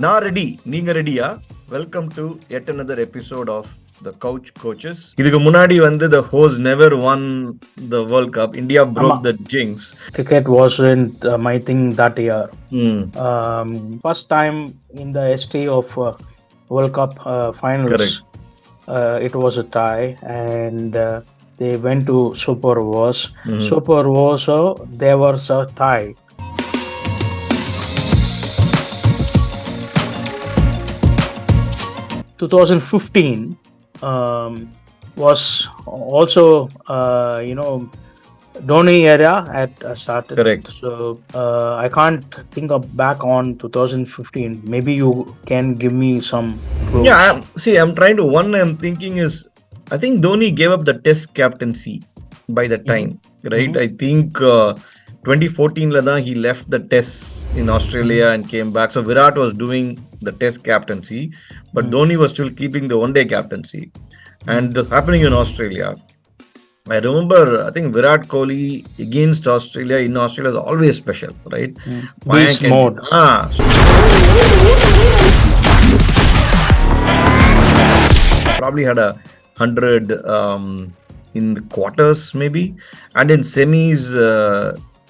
நான் ரெடி, நீங்க ரெடியா? Welcome to yet another episode of the Couch Coaches. இதுக்கு முன்னாடி the host never won the World Cup. India broke the jinx. Cricket wasn't my thing that year. First time in the history of World Cup finals. Correct. It was a tie and they went to Super Overs. Super Overs, there was a tie. In 2015 was also Dhoni era had started. Correct. So I can't think of back on 2015. Maybe you can give me some clues. Yeah, I'm trying to. One I'm thinking is, I think Dhoni gave up the Test captaincy by the time, right? I think 2014 he left the Tests in Australia and came back. So Virat was doing the Test captaincy, but Dhoni was still keeping the one-day captaincy, and it was happening in Australia. I remember, I think Virat Kohli against Australia in Australia is always special, right? Beast mode. Probably had 100 in the quarters maybe, and in semis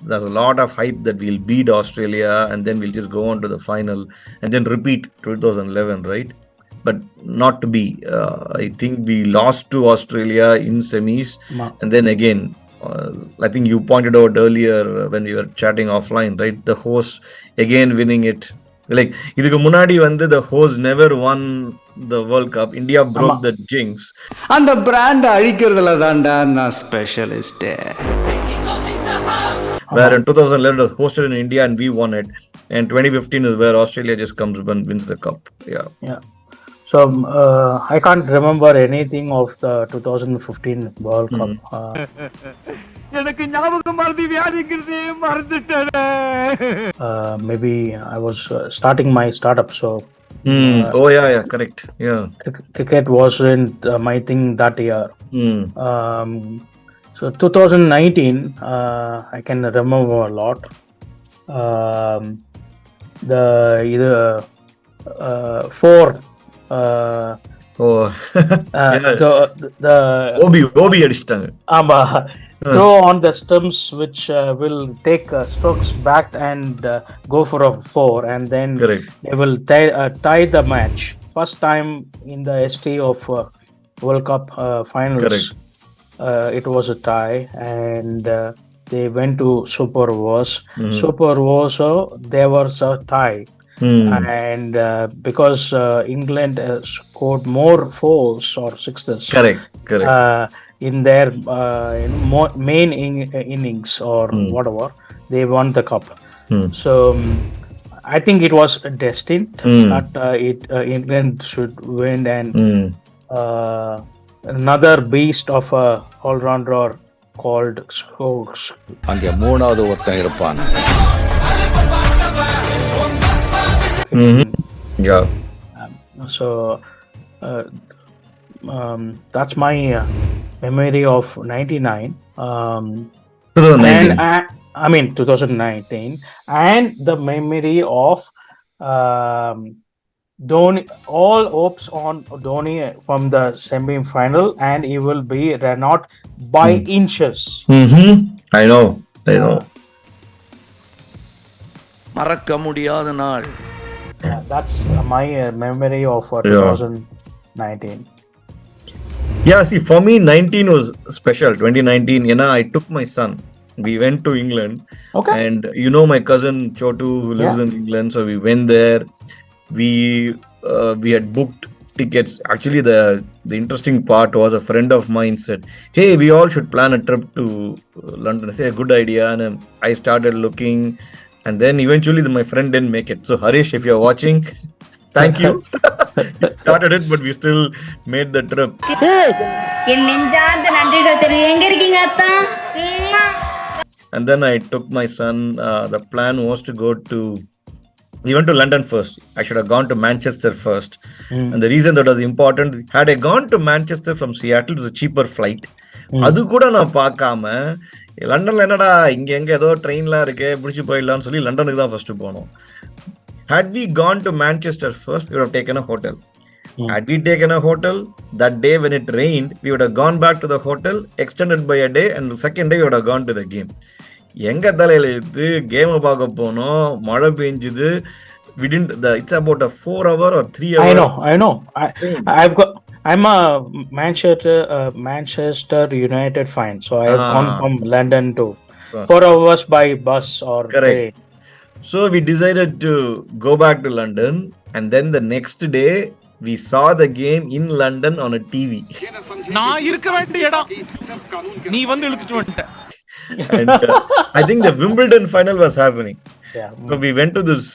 there's a lot of hype that we'll beat Australia and then we'll just go on to the final and then repeat 2011, right? But not to be. I think we lost to Australia in semis, and then again, I think you pointed out earlier when we were chatting offline, right? The host again winning it. Like, இதுக்கு முன்னாடி the host never won the World Cup. India broke the jinx. அந்த brand அழிக்கிறதுல தான்டா நான் specialist. Where in 2011 it was hosted in India and we won it, and 2015 is where Australia just comes and wins the cup. Yeah. So I can't remember anything of the 2015 World Cup. எனக்கு ஞாபகம் மறதி வியாதிங்கிறது மறந்துட்டேனே. Maybe I was starting my startup, so correct. Yeah, cricket wasn't my thing that year. So 2019 I can remember a lot. The four the Obi அடிச்சிட்டாங்க. throw on the stumps which will take strokes back and go for a 4, and then Correct. they will tie the match. First time in the history of World Cup finals. Correct. It was a tie and they went to Super Overs. Super Overs, there was a tie. And because England scored more 4s or 6s. Correct. In their main innings or whatever, they won the cup. So I think it was destined that England should win, and another beast of a all-rounder called Stokes. அங்கே மூணாவது ஒருத்தன் இருப்பான். Yeah. So that's my memory of 99. 2019. And I mean 2019, and the memory of Dhoni. All hopes on Dhoni from the semi-final, and he will be run out by inches. I know. மறக்க முடியாத நாள். That's my memory of 2019. Yeah, see, for me 19 was special. 2019, I took my son. We went to England. Okay. And my cousin Chotu who lives in England, so we went there. We had booked tickets. Actually, the interesting part was a friend of mine said, "Hey, we all should plan a trip to London." I said, "A good idea." And I started looking, and then eventually my friend didn't make it. So Harish, if you're watching, thank you. You started it, but we still made the trip. And then I took my son. The plan was to go to we went to London first. I should have gone to Manchester first. And the reason that was important, had I gone to Manchester from Seattle, it was a cheaper flight. அது கூட நான் பார்க்காம லண்டன்ல என்னடா இங்க எங்க ஏதோ ட்ரெயின்லாம் இருக்கு பிடிச்சி போயிடலாம்னு சொல்லி லண்டனுக்கு தான் ஃபர்ஸ்ட் போனோம். Had we gone to Manchester first, we would have taken a hotel. Had we Mm. taken a hotel, that day when it rained, we would have gone back to the hotel, extended by a day, and the second day we would have gone to the game. எங்க தலையில இது game பார்க்க போனோம், மழை பெஞ்சுது. We didn't. It's about a 4 hour or 3 hour I know. train. I'm a Manchester United fan, so I have gone Ah, from London to ah, 4 hours by bus or correct. train. So we decided to go back to London, and then the next day we saw the game in London on a TV. நான் இருக்க வேண்டிய இடம் நீ வந்து இழுத்துட்டு வந்துட்ட. And I think the Wimbledon final was happening. Yeah. So we went to this,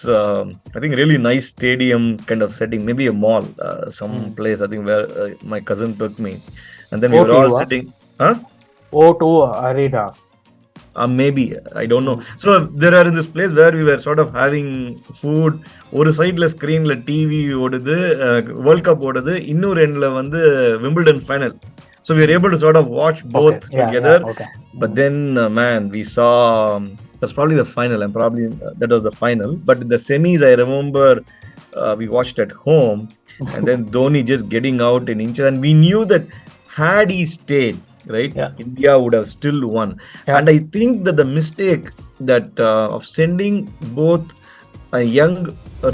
I think, really nice stadium kind of setting, maybe a mall, some place, I think, where my cousin took me. And then we were all O2, sitting. Huh? O2 Arena. Maybe, I don't know. So there are in this place where we were sort of having food. ஒரு சைட்ல ஸ்கிரீன்ல TV ஓடுது, world cup ஓடுது, இன்னொரு எண்ட்ல வந்து Wimbledon final. So we were able to sort of watch both together. Okay. But then, man, we saw that's probably the final, and probably that was the final. But in the semis, I remember we watched at home, and then Dhoni just getting out in inches, and we knew that had he stayed, right, Yeah. India would have still won. Yeah. And I think that the mistake that of sending both a young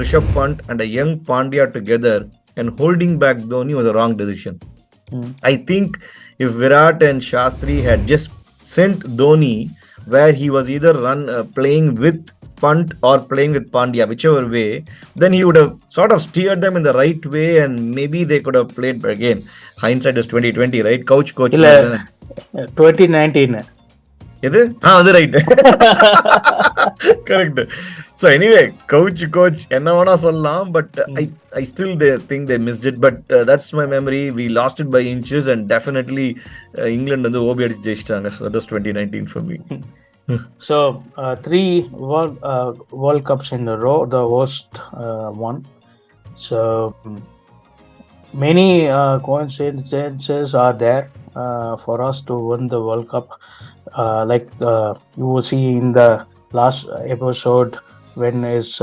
Rishabh Pant and a young Pandya together and holding back Dhoni was a wrong decision. I think if Virat and Shastri had just sent Dhoni where he was either playing with Pant or playing with Pandya, whichever way, then he would have sort of steered them in the right way, and maybe they could have played again. Hindsight is 2020, right? Coach. இல்ல 2019. எது அது right. Correct. So anyway coach என்ன வேணா சொல்லலாம், but I still think they missed it. But that's my memory. We lost it by inches, and definitely England வந்து ஓபி அடிச்சு ஜெயிச்சிட்டாங்க. So that was 2019 for me. So 3 World Cups in a row, the worst one. So many coincidences are there for us to win the World Cup. Like you will see in the last episode when it's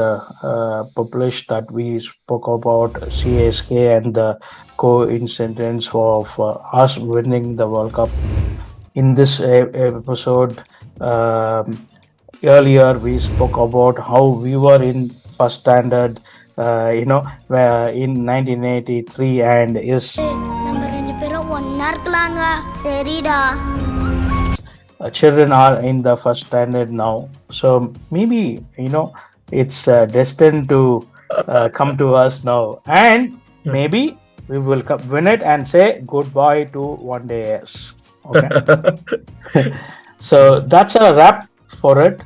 published that we spoke about CSK and the coincidence of us winning the World Cup. In this episode, earlier we spoke about how we were in first standard, in 1983, and is நம்ம ரெண்டு பேரும் ஒன்னா இருக்கலாங்க. சரிடா. children are in the first standard now, so maybe it's destined to come to us now, and maybe we will win it and say goodbye to one day. Yes. Okay. So that's a wrap for it.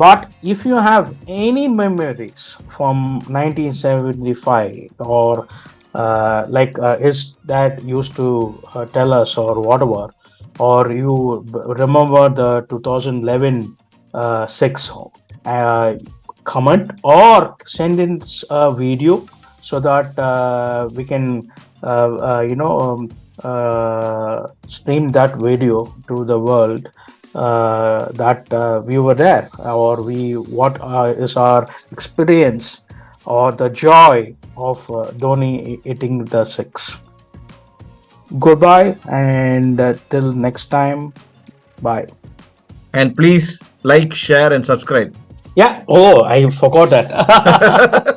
But if you have any memories from 1975 or his dad used to tell us or whatever, or you remember the 2011 6, comment or send in a video so that we can stream that video to the world, that we were there, or what is our experience or the joy of Dhoni hitting the 6. Goodbye, and till next time, bye. And please like, share, and subscribe. Yeah. Oh, I forgot that.